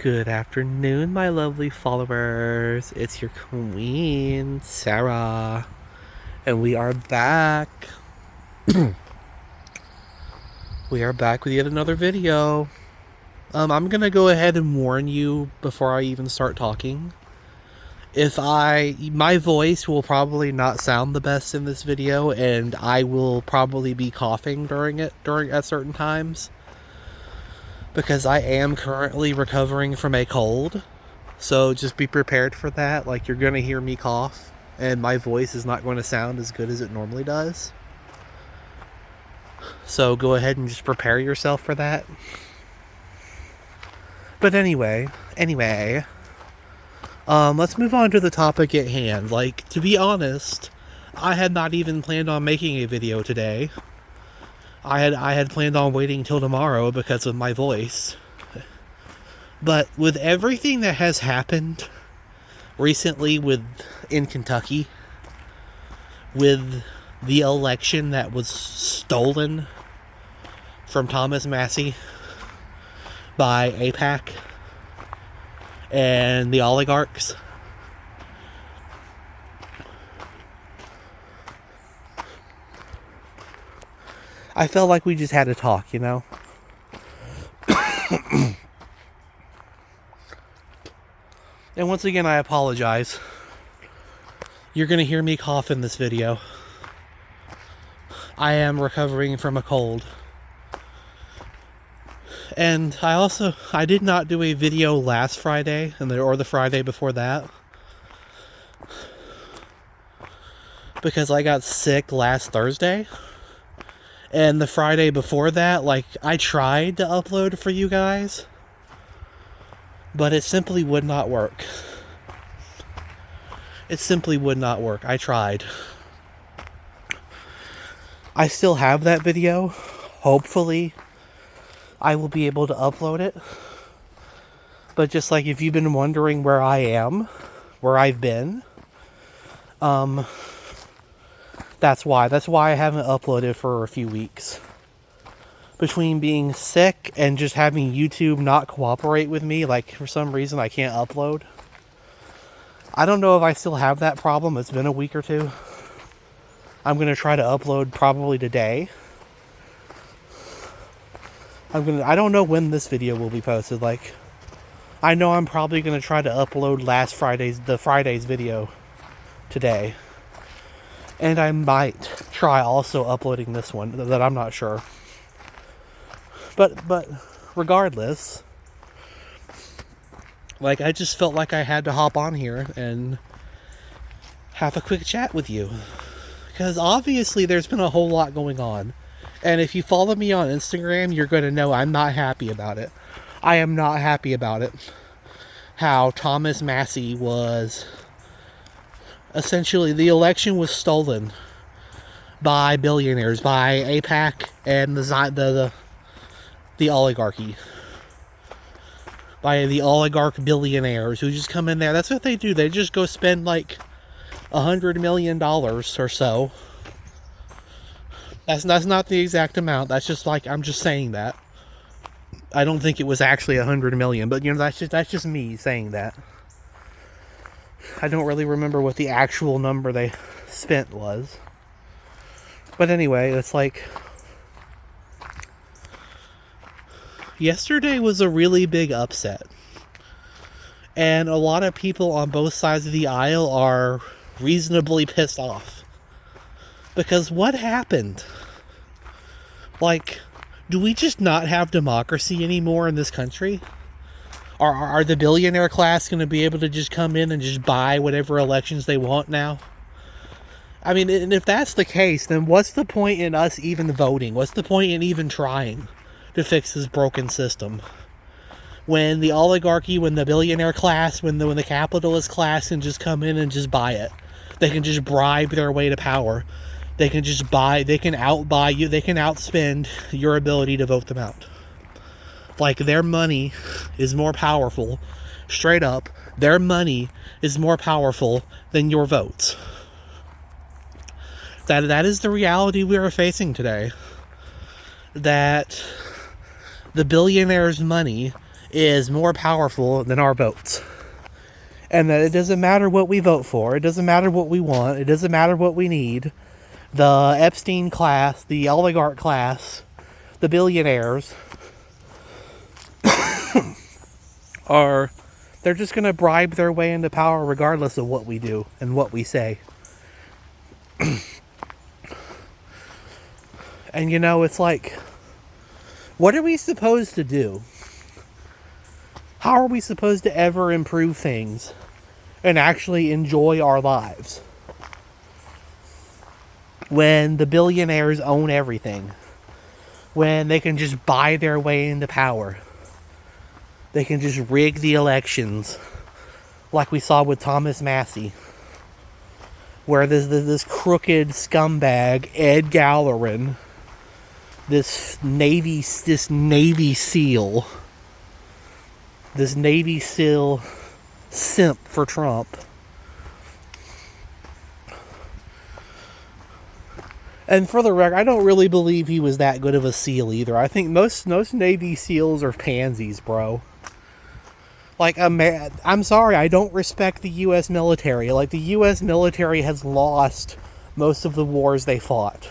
Good afternoon, my lovely followers. It's your queen, Sarah. And we are back. We are back with yet another video. I'm gonna go ahead and warn you before I even start talking. My voice will probably not sound the best in this video, and I will probably be coughing at certain times. Because I am currently recovering from a cold. So just be prepared for that. Like, you're going to hear me cough, and my voice is not going to sound as good as it normally does. So go ahead and just prepare yourself for that. But anyway, let's move on to the topic at hand. Like, to be honest, I had not even planned on making a video today. I had planned on waiting till tomorrow because of my voice. But with everything that has happened recently in Kentucky, with the election that was stolen from Thomas Massey by AIPAC and the oligarchs, I felt like we just had to talk, you know? And once again, I apologize. You're going to hear me cough in this video. I am recovering from a cold. And I did not do a video last Friday, or the Friday before that. Because I got sick last Thursday. And the Friday before that, like, I tried to upload for you guys, but it simply would not work. It simply would not work. I tried. I still have that video. Hopefully, I will be able to upload it. But just like if you've been wondering where I am, where I've been, that's why I haven't uploaded for a few weeks. Between being sick and just having YouTube not cooperate with me, like for some reason I can't upload. I don't know if I still have that problem. It's been a week or two. I'm going to try to upload probably today. I don't know when this video will be posted. Like, I know I'm probably going to try to upload the Friday's video today. And I might try also uploading this one, that I'm not sure. But regardless, like, I just felt like I had to hop on here and have a quick chat with you. Because obviously there's been a whole lot going on. And if you follow me on Instagram, you're going to know I'm not happy about it. I am not happy about it. How Thomas Massey was... Essentially, the election was stolen by billionaires, by AIPAC and the oligarchy. By the oligarch billionaires who just come in there. That's what they do. They just go spend like $100 million or so. That's not the exact amount. That's just like, I'm just saying that. I don't think it was actually 100 million, but you know, that's just me saying that. I don't really remember what the actual number they spent was. But anyway, it's like... Yesterday was a really big upset. And a lot of people on both sides of the aisle are reasonably pissed off. Because what happened? Like, do we just not have democracy anymore in this country? Are the billionaire class going to be able to just come in and just buy whatever elections they want now? I mean, and if that's the case, then what's the point in us even voting? What's the point in even trying to fix this broken system? When the oligarchy, when the billionaire class, when the capitalist class can just come in and just buy it. They can just bribe their way to power. They can just they can outbuy you. They can outspend your ability to vote them out. Like, their money is more powerful, straight up, their money is more powerful than your votes. That is the reality we are facing today. That the billionaire's money is more powerful than our votes. And that it doesn't matter what we vote for. It doesn't matter what we want. It doesn't matter what we need. The Epstein class, the oligarch class, the billionaires they're just going to bribe their way into power regardless of what we do and what we say. And you know, it's like, what are we supposed to do? How are we supposed to ever improve things and actually enjoy our lives when the billionaires own everything? When they can just buy their way into power? They can just rig the elections like we saw with Thomas Massey, where this crooked scumbag, Ed Gallerin, this Navy SEAL simp for Trump, and for the record, I don't really believe he was that good of a SEAL either. I think most Navy SEALs are pansies, bro. Like, I'm sorry, I don't respect the U.S. military. Like, the U.S. military has lost most of the wars they fought.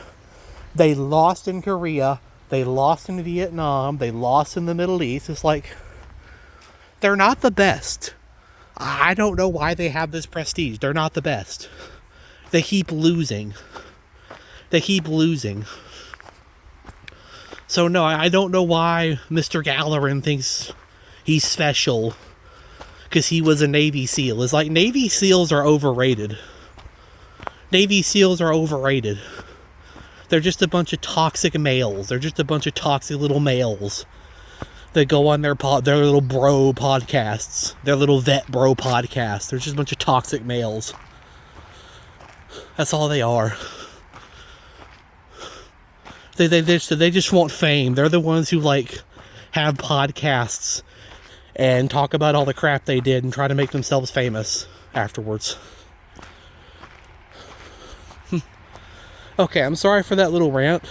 They lost in Korea. They lost in Vietnam. They lost in the Middle East. It's like, they're not the best. I don't know why they have this prestige. They're not the best. They keep losing. So no, I don't know why Mr. Gallerin thinks he's special because he was a Navy SEAL. It's like, Navy SEALs are overrated. They're just a bunch of toxic males. They're just a bunch of toxic little males that go on their little bro podcasts. Their little vet bro podcasts. They're just a bunch of toxic males. That's all they are. They just want fame. They're the ones who, like, have podcasts and talk about all the crap they did and try to make themselves famous afterwards. Okay, I'm sorry for that little rant.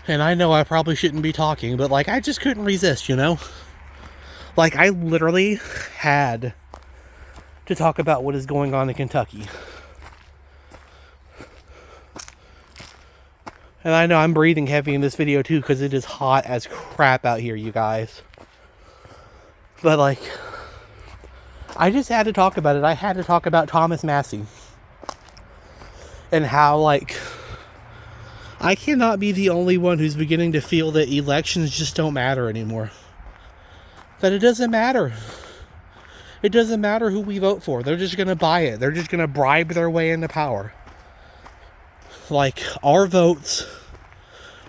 And I know I probably shouldn't be talking, but, like, I just couldn't resist, you know? Like, I literally had to talk about what is going on in Kentucky. And I know I'm breathing heavy in this video too, because it is hot as crap out here, you guys. But, like, I just had to talk about it. I had to talk about Thomas Massey. And how, like, I cannot be the only one who's beginning to feel that elections just don't matter anymore. That it doesn't matter. It doesn't matter who we vote for. They're just going to buy it. They're just going to bribe their way into power. Like, our votes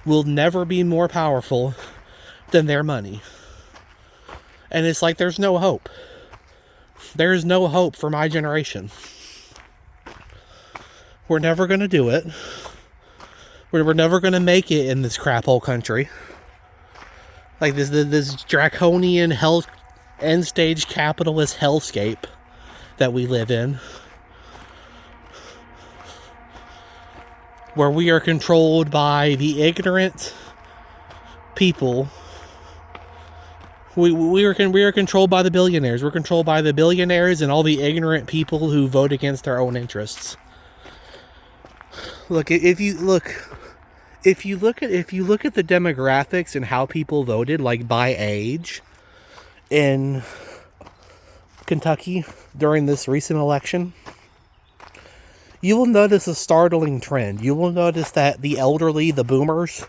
will never be more powerful than their money. And it's like, there's no hope. There's no hope for my generation. We're never going to do it. We're never going to make it in this crap hole country. Like, this draconian end stage capitalist hellscape that we live in, where we are controlled by the ignorant people. We are controlled by the billionaires. We're controlled by the billionaires and all the ignorant people who vote against their own interests. Look, if you look at the demographics and how people voted, like, by age in Kentucky during this recent election, you will notice a startling trend. You will notice that the elderly, the boomers,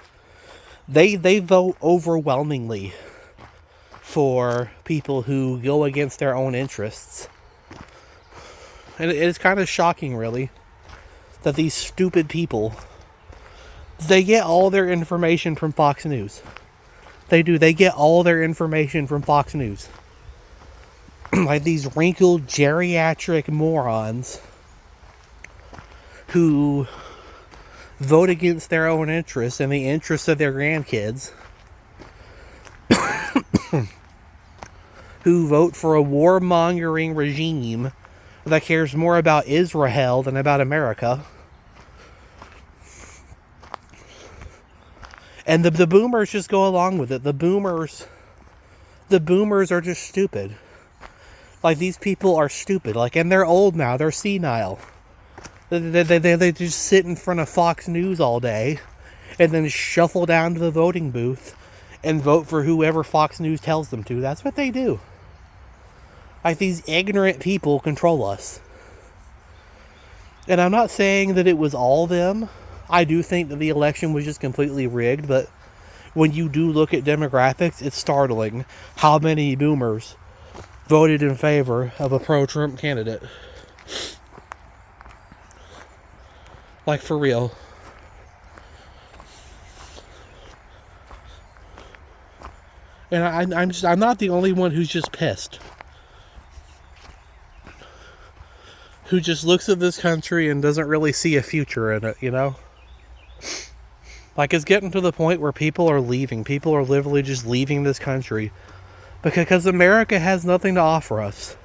they vote overwhelmingly for people who go against their own interests. And it's kind of shocking, really, that these stupid people, they get all their information from Fox News. They do. They get all their information from Fox News. Like, these wrinkled geriatric morons who vote against their own interests and the interests of their grandkids, who vote for a warmongering regime that cares more about Israel than about America. And the boomers just go along with it. The boomers are just stupid. Like, these people are stupid. Like, and they're old now. They're senile. They just sit in front of Fox News all day and then shuffle down to the voting booth and vote for whoever Fox News tells them to. That's what they do. Like, these ignorant people control us. And I'm not saying that it was all them. I do think that the election was just completely rigged, but when you do look at demographics, it's startling how many boomers voted in favor of a pro-Trump candidate. Like, for real. And I'm not the only one who's just pissed. Who just looks at this country and doesn't really see a future in it, you know? Like, it's getting to the point where people are leaving. People are literally just leaving this country because America has nothing to offer us.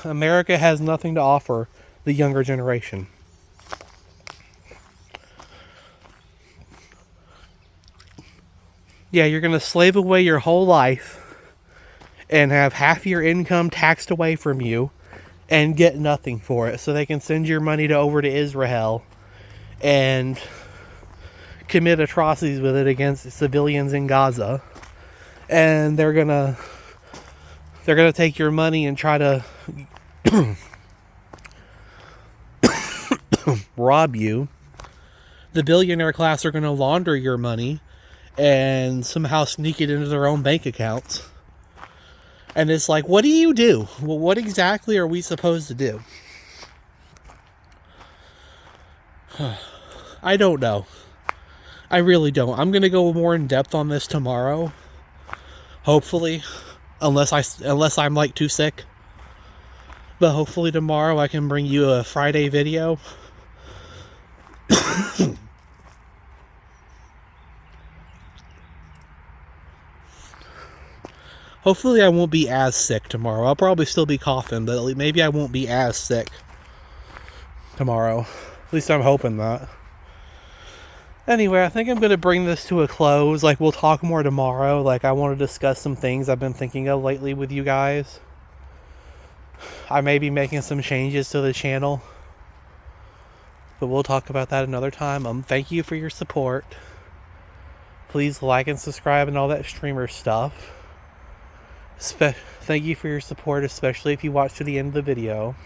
America has nothing to offer the younger generation. Yeah, you're going to slave away your whole life and have half your income taxed away from you and get nothing for it, so they can send your money over to Israel and commit atrocities with it against civilians in Gaza. And they're gonna take your money and try to rob you. The billionaire class are going to launder your money and somehow sneak it into their own bank accounts. And it's like, what do you do? Well, what exactly are we supposed to do? I don't know. I really don't. I'm going to go more in depth on this tomorrow. Hopefully. Unless I'm like too sick. But hopefully tomorrow I can bring you a Friday video. Hopefully I won't be as sick tomorrow. I'll probably still be coughing, but maybe I won't be as sick tomorrow. At least I'm hoping that. Anyway, I think I'm going to bring this to a close. Like, we'll talk more tomorrow. Like, I want to discuss some things I've been thinking of lately with you guys. I may be making some changes to the channel, but we'll talk about that another time. Thank you for your support. Please like and subscribe and all that streamer stuff. Thank you for your support, especially if you watch to the end of the video.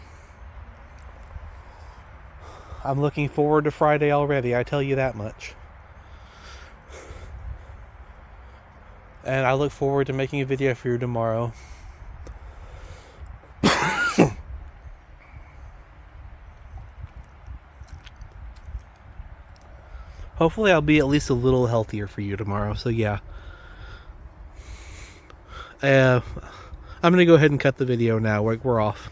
I'm looking forward to Friday already, I tell you that much. And I look forward to making a video for you tomorrow. Hopefully I'll be at least a little healthier for you tomorrow, so yeah. I'm going to go ahead and cut the video now. We're off.